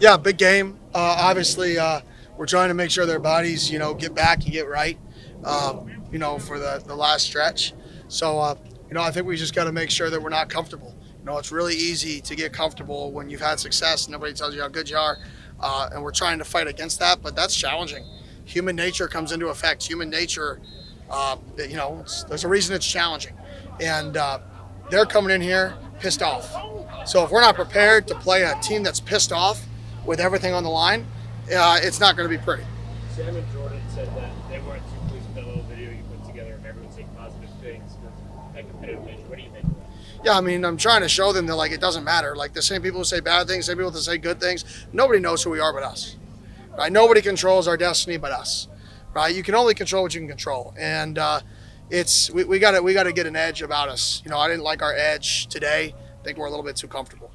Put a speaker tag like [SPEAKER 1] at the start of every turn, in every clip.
[SPEAKER 1] Yeah, big game. Obviously, we're trying to make sure their bodies, get back and get right, for the last stretch. So, I think we just got to make sure that we're not comfortable. It's really easy to get comfortable when you've had success and nobody tells you how good you are. And we're trying to fight against that, but that's challenging. Human nature comes into effect. Human nature, there's a reason it's challenging. And they're coming in here pissed off. So if we're not prepared to play a team that's pissed off with everything on the line, it's not going to be pretty.
[SPEAKER 2] Sam and Jordan said that they weren't too pleased with that little video you put together of everyone saying positive things with that competitive nature. What do you think of that?
[SPEAKER 1] Yeah, I mean, I'm trying to show them that it doesn't matter. Like the same people who say bad things, same people who say good things. Nobody knows who we are but us. Right? Nobody controls our destiny but us. Right? You can only control what you can control, and we got to get an edge about us. I didn't like our edge today. I think we're a little bit too comfortable.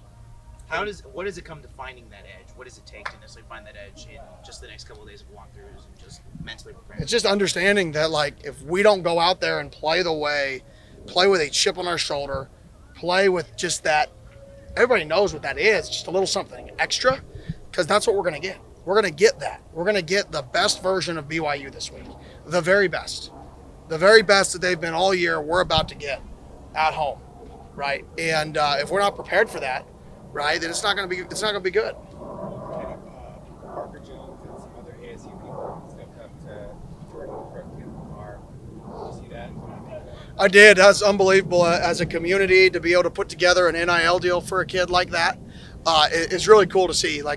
[SPEAKER 3] What does it come to finding that edge? What does it take to necessarily find that edge in just the next couple of days of walkthroughs and just mentally preparing?
[SPEAKER 1] It's just understanding that if we don't go out there and play with a chip on our shoulder, play with just that, everybody knows what that is, just a little something extra, because that's what we're going to get. We're going to get that. We're going to get the best version of BYU this week, the very best that they've been all year. We're about to get at home, right? And if we're not prepared for that, right, then it's not going to be good.
[SPEAKER 4] Parker Jones and some other ASU people stepped up to Jordan Crook and Lamar. Did you see that?
[SPEAKER 1] I did. That's unbelievable as a community to be able to put together an NIL deal for a kid like that. It's really cool to see. I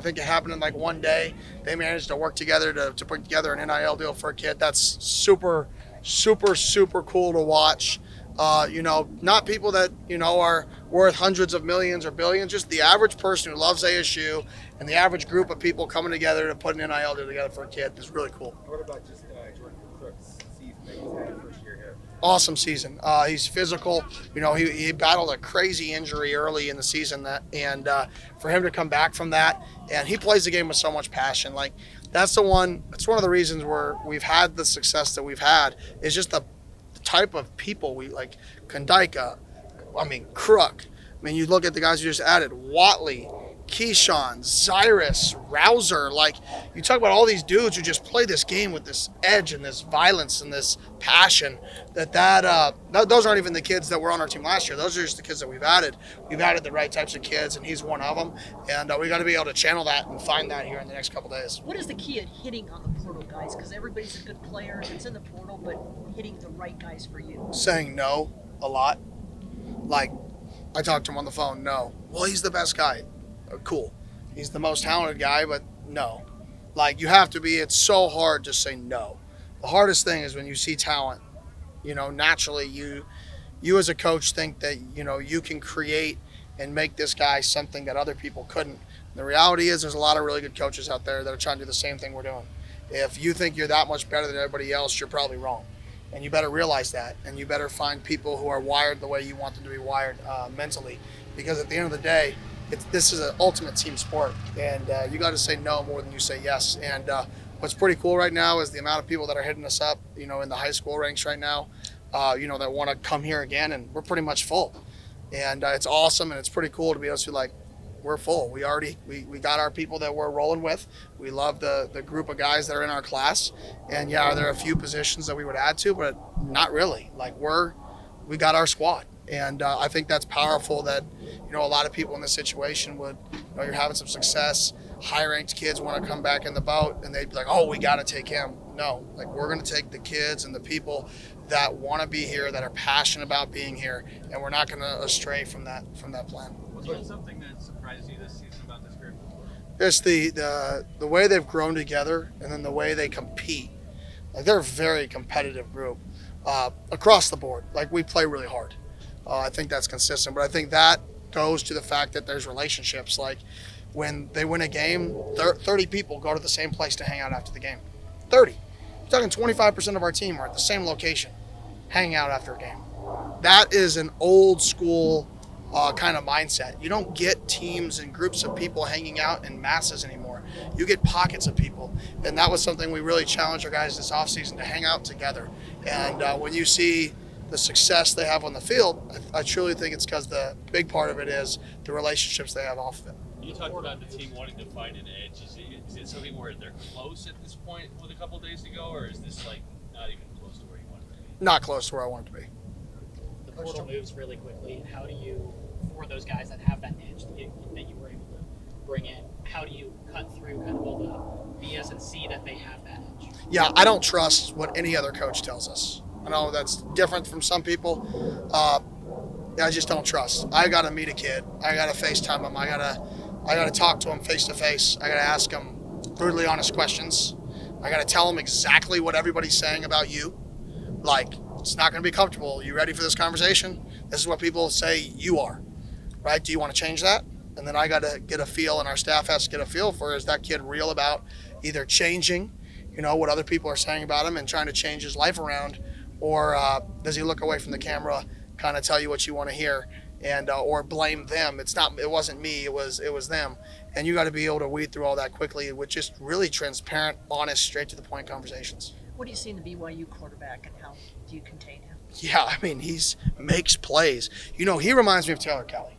[SPEAKER 1] think it happened in one day. They managed to work together to put together an NIL deal for a kid. That's super, super, super cool to watch. Not people that, are worth hundreds of millions or billions, just the average person who loves ASU and the average group of people coming together to put an NIL deal together for a kid is really cool.
[SPEAKER 4] What about just Jordan Crook's season that he's had first year here?
[SPEAKER 1] Awesome season. He's physical. He battled a crazy injury early in the season and for him to come back from that, and he plays the game with so much passion. That's one of the reasons we've had the success that we've had is just the type of people we like. Kandika, Crook. You look at the guys you just added, Watley, Keyshawn, Cyrus, Rouser. You talk about all these dudes who just play this game with this edge and this violence and this passion. Those aren't even the kids that were on our team last year. Those are just the kids that we've added. We've added the right types of kids, and he's one of them. And we got to be able to channel that and find that here in the next couple days.
[SPEAKER 5] What is the key at hitting on the portal guys? Because everybody's a good player. It's in the portal, but hitting the right guys for you.
[SPEAKER 1] Saying no a lot. I talked to him on the phone. No. Well, he's the best guy. Cool. He's the most talented guy, but no. You have to be, it's so hard to say no. The hardest thing is when you see talent, naturally you as a coach think that, you can create and make this guy something that other people couldn't. The reality is there's a lot of really good coaches out there that are trying to do the same thing we're doing. If you think you're that much better than everybody else, you're probably wrong. And you better realize that. And you better find people who are wired the way you want them to be wired mentally. Because at the end of the day, this is an ultimate team sport. And you got to say no more than you say yes. And what's pretty cool right now is the amount of people that are hitting us up, in the high school ranks right now, that want to come here again. And we're pretty much full. And it's awesome. And it's pretty cool to be able to we're full. We got our people that we're rolling with. We love the group of guys that are in our class. And yeah, there are a few positions that we would add to, but not really. We got our squad. And I think that's powerful that, a lot of people in this situation would, you're having some success. High-ranked kids want to come back in the boat, and they'd be like, oh, we got to take him. No, we're going to take the kids and the people that want to be here, that are passionate about being here, and we're not going to astray from that plan.
[SPEAKER 6] Was there something that surprised you this season about this group?
[SPEAKER 1] Just the way they've grown together, and then the way they compete. They're a very competitive group across the board. We play really hard. I think that's consistent, but I think that goes to the fact that there's relationships. When they win a game, 30 people go to the same place to hang out after the game. 30. You're talking 25% of our team are at the same location, hanging out after a game. That is an old school kind of mindset. You don't get teams and groups of people hanging out in masses anymore. You get pockets of people. And that was something we really challenged our guys this offseason, to hang out together. And when you see the success they have on the field, I truly think it's because the big part of it is the relationships they have off of it.
[SPEAKER 7] You talked about the team wanting to find an edge. Is it something where they're close at this point with a couple days to go, or is this like not even close to where you want it to be?
[SPEAKER 1] Not close to where I want it to be.
[SPEAKER 8] The portal moves really quickly. How do you, for those guys that have that edge that you were able to bring in, how do you cut through kind of all the BS and see that they have that edge?
[SPEAKER 1] Yeah, I don't trust what any other coach tells us. I know that's different from some people. I just don't trust. I got to meet a kid. I got to FaceTime him. I got to talk to him face to face. I got to ask him brutally honest questions. I got to tell him exactly what everybody's saying about you. Like, it's not going to be comfortable. You ready for this conversation? This is what people say you are, right? Do you want to change that? And then I got to get a feel, and our staff has to get a feel for, is that kid real about either changing, what other people are saying about him and trying to change his life around, or does he look away from the camera, kind of tell you what you want to hear, and or blame them? It wasn't me, it was them. And you got to be able to weed through all that quickly with just really transparent, honest, straight to the point conversations.
[SPEAKER 5] What do you see in the BYU quarterback, and how do you contain him?
[SPEAKER 1] Yeah, I mean, makes plays. He reminds me of Taylor Kelly.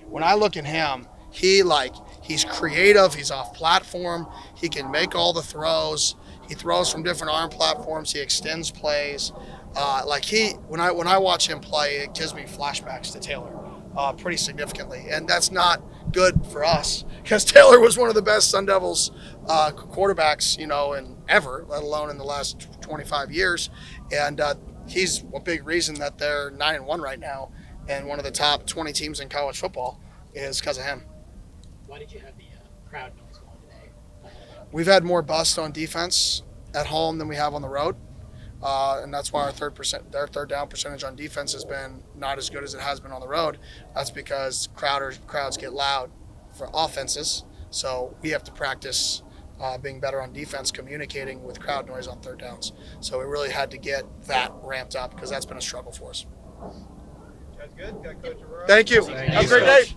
[SPEAKER 1] When I look at him, he's creative, he's off platform, he can make all the throws, he throws from different arm platforms, he extends plays. When I watch him play, it gives me flashbacks to Taylor pretty significantly. And that's not good for us, because Taylor was one of the best Sun Devils quarterbacks, in ever, let alone in the last 25 years. And he's a big reason that they're 9-1 right now, and one of the top 20 teams in college football is because of him.
[SPEAKER 8] Why did you have the crowd noise going today?
[SPEAKER 1] We've had more busts on defense at home than we have on the road. And that's why our third down percentage on defense has been not as good as it has been on the road. That's because crowds get loud for offenses. So we have to practice being better on defense, communicating with crowd noise on third downs. So we really had to get that ramped up, because that's been a struggle for us.
[SPEAKER 4] That's good. Got Coach Aurora.
[SPEAKER 1] Thank you. Have a great day.